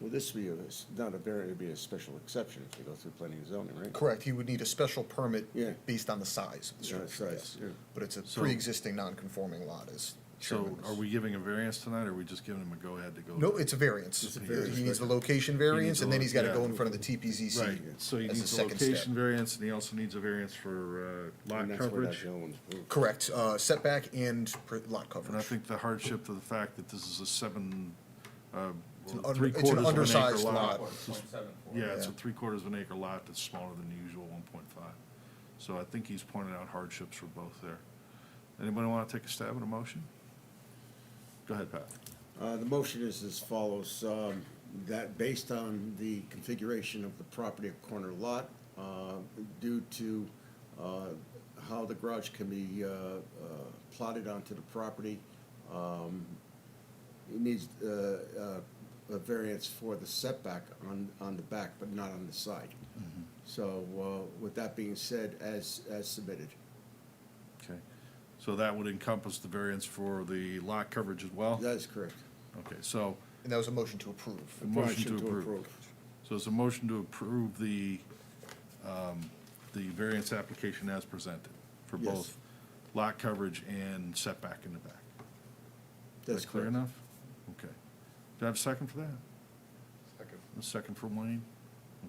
Well, this would be not a variant, it'd be a special exception if they go through planning and zoning, right? Correct, he would need a special permit Yeah. based on the size of the Yeah, structure, size, yes. yeah. But it's a So- pre-existing non-conforming lot, as So Chairman are was- we giving a variance tonight, or are we just giving him a go-ahead to go? No, it's a variance. It's a variance, He needs the right. location needs variance, a and then lo- he's gotta yeah. go in front of the TPZC. Right, so he as the needs a second step. location variance, and he also needs a variance for lot And that's where that coverage. hill one's moved. Correct, setback and lot And I coverage. think the hardship of the fact that this is a seven, It's an three it's an quarters of an acre undersized lot. lot. Yeah, it's a Yeah. 3/4 of an acre lot that's smaller than the usual 1.5. So I think he's pointed out hardships for both there. Anybody want to take a stab at a motion? Go ahead, Pat. The motion is as follows, that based on the configuration of the property of corner lot, due to how the garage can be plotted onto the property, it needs a variance for the setback on the back, but not on the side. So with that being said, as submitted. Okay. So that would encompass the variance for the lot coverage as well? That is correct. Okay, so And that was a motion to approve. a motion to approve. So it's a motion to approve the variance application as presented for Yes. both lot coverage and setback in the back. That's Is that clear correct. enough? Okay. Do I have a second for that? Second. A second for Wayne?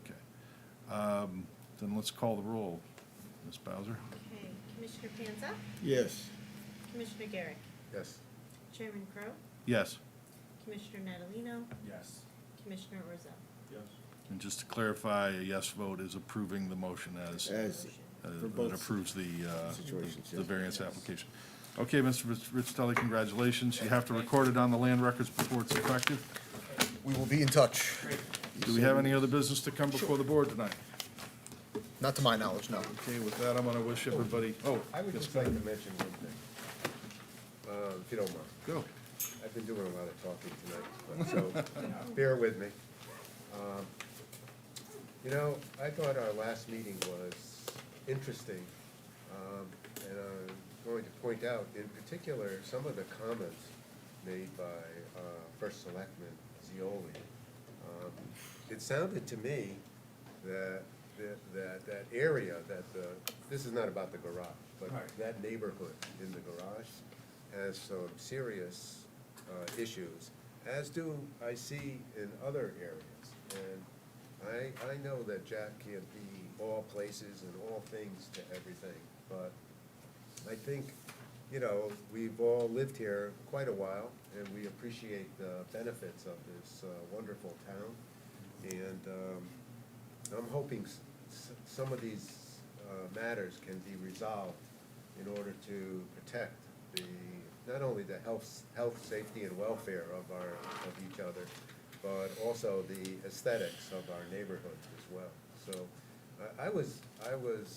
Okay. Then let's call the roll. Ms. Bowser? Okay, Commissioner Panza? Yes. Commissioner Garrett? Yes. Chairman Crowe? Yes. Commissioner Natalino? Yes. Commissioner Orzo? Yes. And just to clarify, a yes vote is approving the motion as, As, for that both approves the situations, the yes. variance application. Okay, Mr. Rizzitelli, congratulations. You have to record it on the land records before it's effective. We will be in touch. Do we have any other business to come before the board tonight? Not to my knowledge, no. Okay, with that, I'm gonna wish everybody, I would just like to mention one thing, if you don't mind. go. I've been doing a lot of talking tonight, but so bear with me. You know, I thought our last meeting was interesting, and I'm going to point out in particular some of the comments made by First Selectman Zioli. It sounded to me that that area, this is not about the garage, but Right. that neighborhood in the garage has some serious issues, as do I see in other areas. And I know that Jack can't be all places and all things to everything, but I think, you know, we've all lived here quite a while, and we appreciate the benefits of this wonderful town. And I'm hoping some of these matters can be resolved in order to protect not only the health, safety, and welfare of each other, but also the aesthetics of our neighborhoods as well. So I was,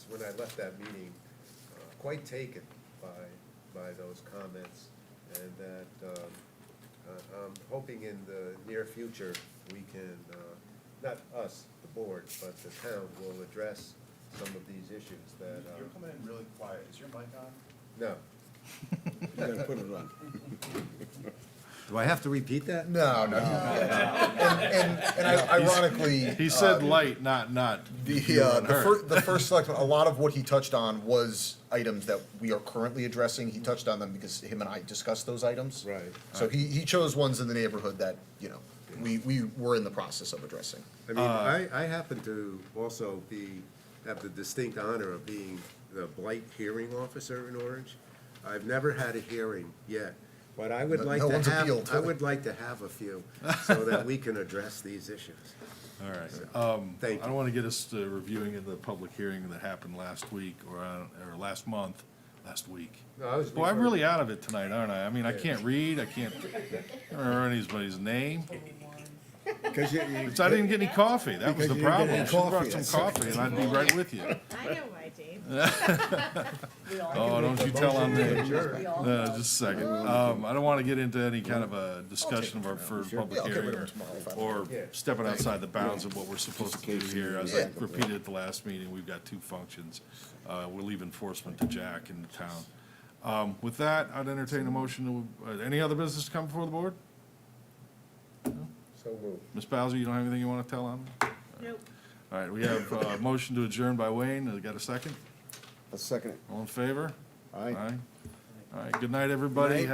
when I left that meeting, quite taken by those comments, and that I'm hoping in the near future, we can, not us, the board, but the town will address some of these issues that, You're coming in really quiet. Is your mic on? no. You gotta put it on. Do I have to repeat that? No, no. And ironically. He said light, not you and her. The first selectman, a lot of what he touched on was items that we are currently addressing. He touched on them because him and I discussed those items. Right. So he chose ones in the neighborhood that, you know, we were in the process of addressing. I mean, I happen to also have the distinct honor of being the blight hearing officer in Orange. I've never had a hearing yet, but I would like No to one's appealed. I would like to have a few so that we can address these issues. All right. Thank I don't you. want to get us to reviewing in the public hearing that happened last week or last week. No, I was Boy, I'm referring- really out of it tonight, aren't I? I mean, I can't read, I can't remember anybody's name. Because you, It's, I didn't get any coffee, that was Because the you didn't get problem. any Should've brought coffee, some that's- coffee and I'd be right with you. I know why, Dave. Oh, don't you tell on me. We all know. Just a second. I don't want to get into any kind of a discussion of our first public hearing or stepping outside the bounds of what we're supposed to do here. As I repeated at the last meeting, we've got two functions. We'll leave enforcement to Jack in the town. With that, I'd entertain a motion to, any other business to come before the board? So moved. Ms. Bowser, you don't have anything you want to tell on? Nope. All right, we have a motion to adjourn by Wayne. Got a second? A second. All in favor? Aye. All right, good night, everybody. Night.